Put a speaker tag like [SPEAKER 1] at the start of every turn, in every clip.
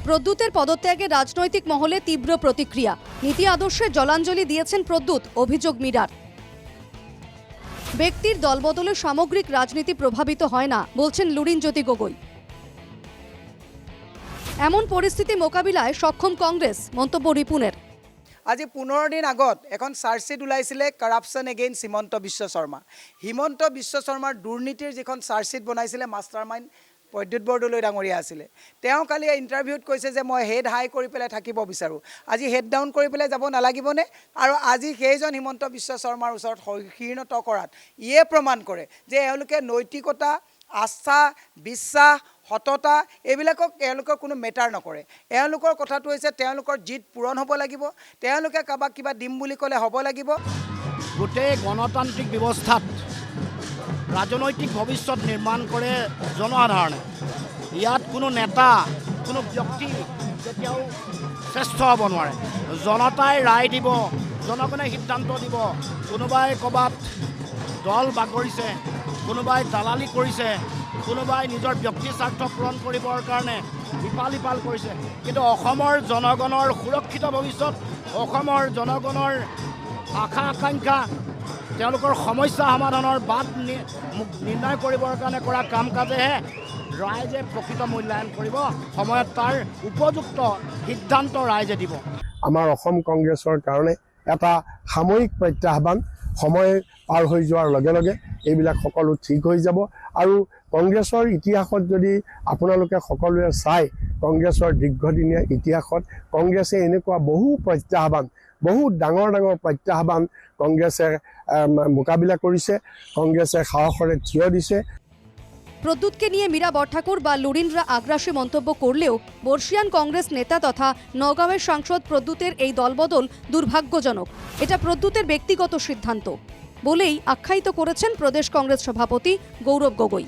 [SPEAKER 1] প্রদ্যুতের পদত্যাগে রাজনৈতিক মহলে তীব্র প্রতিক্রিয়া। নীতি আদর্শে জলাঞ্জলি দিয়েছেন প্রদ্যুৎ, অভিযোগ মীরার। ব্যক্তির দলবদলে সামগ্রিক রাজনীতি প্রভাবিত হয় না বলছেন লুরিনজ্যোতি গগৈ। এমন পরিস্থিতি মোকাবিলায় সক্ষম কংগ্রেস, মন্তব্য রিপুনের।
[SPEAKER 2] আজি 15 দিন আগত এখন চাৰ্জশ্বিট ওলাইছিলে কৰাপশ্যন এগেইনষ্ট হিমন্ত বিশ্ব শৰ্মা। হিমন্ত বিশ্ব শৰ্মাৰ দুৰ্নীতিৰ যিখন চাৰ্জশ্বিট বনাইছিলে মাষ্টাৰ মাইণ্ড প্ৰদ্যুৎ বৰদলৈ ডাঙৰীয়া আছিলে। তেওঁ কালি ইণ্টাৰভিউত কৈছে যে মই হেড হাই কৰি পেলাই থাকিব বিচাৰোঁ। আজি হেড ডাউন কৰি পেলাই যাব নালাগিবনে? আৰু আজি সেইজন হিমন্ত বিশ্ব শৰ্মাৰ ওচৰত শীৰ্ণত কৰাত ইয়ে প্ৰমাণ কৰে যে এওঁলোকে নৈতিকতা, আস্থা, বিশ্বাস, সততা এইবিলাকক এওঁলোকৰ কোনো মেটাৰ নকৰে। এওঁলোকৰ কথাটো হৈছে তেওঁলোকৰ জিত পূৰণ হ'ব লাগিব, তেওঁলোকে কাৰোবাক কিবা দিম বুলি ক'লে হ'ব লাগিব।
[SPEAKER 3] গোটেই গণতান্ত্ৰিক ব্যৱস্থাত ৰাজনৈতিক ভৱিষ্যত নিৰ্মাণ কৰে জনসাধাৰণে। ইয়াত কোনো নেতা, কোনো ব্যক্তি কেতিয়াও শ্ৰেষ্ঠ হ'ব নোৱাৰে। জনতাই ৰায় দিব, জনগণে সিদ্ধান্ত দিব। কোনোবাই ক'ৰবাত দল বাগৰিছে, কোনোবাই দালালি কৰিছে, কোনোবাই নিজৰ ব্যক্তি স্বাৰ্থ পূৰণ কৰিবৰ কাৰণে ইফাল সিফাল কৰিছে। কিন্তু অসমৰ জনগণৰ সুৰক্ষিত ভৱিষ্যত, অসমৰ জনগণৰ আশা আকাংক্ষা, তেওঁলোকৰ সমস্যা সমাধানৰ বাট নিৰ্ণয় কৰিবৰ কাৰণে কৰা কাম কাজেহে ৰাইজে প্ৰকৃত মূল্যায়ন কৰিব। সময়ত তাৰ উপযুক্ত সিদ্ধান্ত ৰাইজে দিব।
[SPEAKER 4] আমাৰ অসম কংগ্ৰেছৰ কাৰণে এটা সাময়িক প্ৰত্যাহ্বান। সময় পাৰ হৈ যোৱাৰ লগে লগে এইবিলাক সকলো ঠিক হৈ যাব। আৰু কংগ্ৰেছৰ ইতিহাসত যদি আপোনালোকে সকলোৱে চাই, কংগ্ৰেছৰ দীৰ্ঘদিনীয়া ইতিহাসত কংগ্ৰেছে এনেকুৱা বহু প্ৰত্যাহ্বান, বহু ডাঙৰ ডাঙৰ প্ৰত্যাহ্বান কংগ্ৰেছে মোকাবিলা কৰিছে, কংগ্ৰেছে সাহসেৰে থিয় দিছে।
[SPEAKER 1] প্রদ্যুৎকে নিয়ে মীরা বরঠাকুর বা লুরিনরা আগ্রাসী মন্তব্য করলেও বর্ষিয়ান কংগ্রেস নেতা তথা নওগাঁওয়ের সাংসদ প্রদ্যুতের এই দলবদল দুর্ভাগ্যজনক। এটা প্রদ্যুতের ব্যক্তিগত সিদ্ধান্ত বলেই আখ্যায়িত করেছেন প্রদেশ কংগ্রেস সভাপতি গৌরব Gogoi.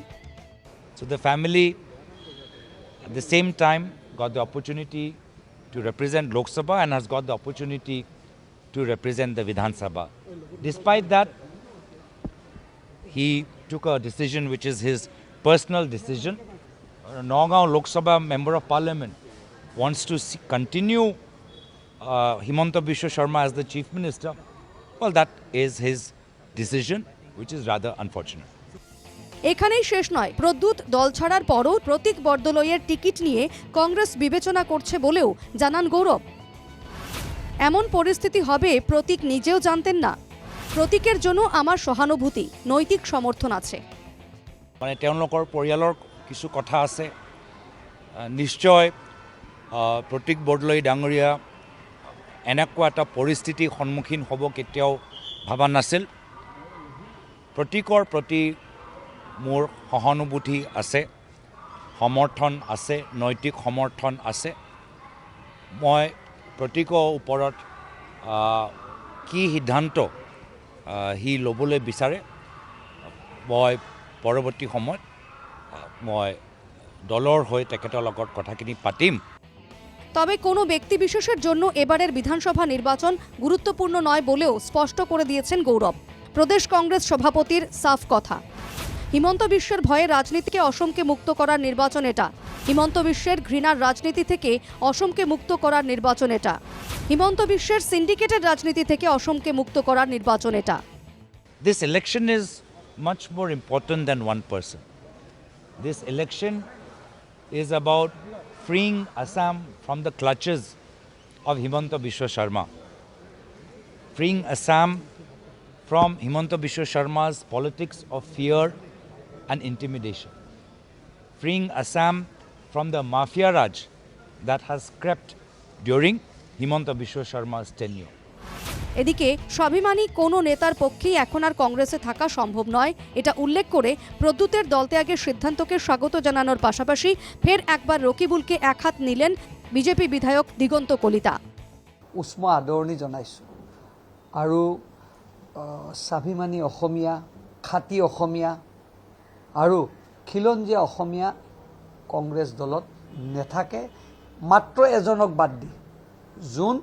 [SPEAKER 5] So the family at the same time got the opportunity to represent Lok Sabha and has got the opportunity to represent the Vidhan Sabha. Despite that, he took a decision which is his personal decision. Nagaon Lok Sabha Member of Parliament wants to continue Himanta Biswa Sharma as the Chief Minister. Well, that is his decision, which is rather unfortunate.
[SPEAKER 1] এখানেই শেষ নয়। প্রদ্যুৎ দল ছাড়ার পরও প্রতীক বরদলৈয়ের ticket নিয়ে কংগ্রেস বিবেচনা করছে বলেও জানান গৌরব। এমন পরিস্থিতি হবে প্রতীক নিজেও জানতেন না। প্রতীকের জন্য আমার সহানুভূতি, নৈতিক সমর্থন আছে।
[SPEAKER 5] মানে তেওঁলোকৰ পৰিয়ালৰ কিছু কথা আছে। নিশ্চয় প্ৰতীক বৰদলৈ ডাঙৰীয়া এনেকুৱা এটা পৰিস্থিতিৰ সন্মুখীন হ'ব কেতিয়াও ভাবা নাছিল। প্ৰতীকৰ প্ৰতি মোৰ সহানুভূতি আছে, সমৰ্থন আছে, নৈতিক সমৰ্থন আছে। মই প্ৰতীকৰ ওপৰত কি সিদ্ধান্ত সি ল'বলৈ বিচাৰে, মই পৰৱৰ্তী সময়ত মই দলৰ হৈ তেখেতৰ লগত কথাখিনি পাতিম।
[SPEAKER 1] তবে কোনো ব্যক্তি বিশেষের জন্য এবারের বিধানসভা নির্বাচন গুরুত্বপূর্ণ নয় বলেও স্পষ্ট করে দিয়েছেন গৌরব। প্রদেশ কংগ্রেস সভাপতির সাফ কথা, হিমন্ত বিশ্বের ভয়ে রাজনীতিকে অসমকে মুক্ত করার নির্বাচন এটা। হিমন্ত বিশ্বের ঘৃণার রাজনীতি থেকে অসমকে মুক্ত করার নির্বাচন এটা। হিমন্ত বিশ্বের সিন্ডিকেটের রাজনীতি থেকে অসমকে মুক্ত করার নির্বাচন এটা।
[SPEAKER 5] This election is much more important than one person. This election is about freeing Assam from the clutches of Himanta Biswa Sharma. Freeing Assam from Himanta Biswa Sharma's politics of fear and intimidation. Freeing Assam from the mafia raj that has crept during Himanta Biswa Sharma's tenure.
[SPEAKER 1] এদিকে স্বাভিমানী কোনো নেতার পক্ষেই এখন আর কংগ্রেসে থাকা সম্ভব নয়, এটা উল্লেখ করে প্রদ্যুতের দলত্যাগের সিদ্ধান্তকে স্বাগত জানানোর পাশাপাশি ফের একবার রকিবুলকে একহাত নিলেন বিজেপি বিধায়ক দিগন্ত কলিতা।
[SPEAKER 6] উষ্ম আদৰণি জনাইছোঁ আৰু স্বাভিমানী অসমীয়া, খাতি অসমীয়া আৰু খিলঞ্জীয়া অসমীয়া কংগ্ৰেছ দলত নেথাকে, মাত্ৰ এজনক বাদ দি, যোন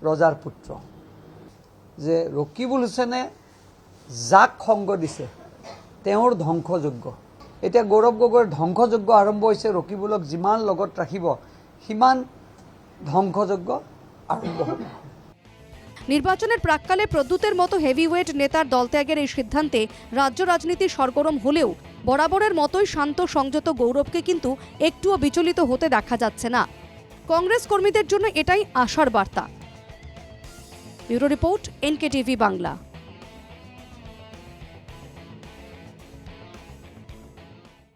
[SPEAKER 6] ৰজাৰ পুত্ৰ। যে ৰকিবুল হুছেইনে যাক সংগ দিছে তেওঁৰ ধ্বংসযোগ্য। এতিয়া গৌৰৱ গগৈৰ ধ্বংসযোগ্য আৰম্ভ হৈছে। ৰকিবুলক যিমান লগত ৰাখিব সিমান ধ্বংসযজ্ঞ আৰম্ভ হ'ব।
[SPEAKER 1] নির্বাচনের প্রাক্কালে প্রদ্যুতের মতো হেভিওয়েট নেতার দলত্যাগের এই সিদ্ধান্তে রাজ্য রাজনীতি সরগরম হলেও বরাবরের মতোই শান্ত সংযত গৌরবকে কিন্তু একটুও বিচলিত হতে দেখা যাচ্ছে না। কংগ্রেস কর্মীদের জন্য এটাই আশার বার্তা। Bureau report, NKTV Bangla.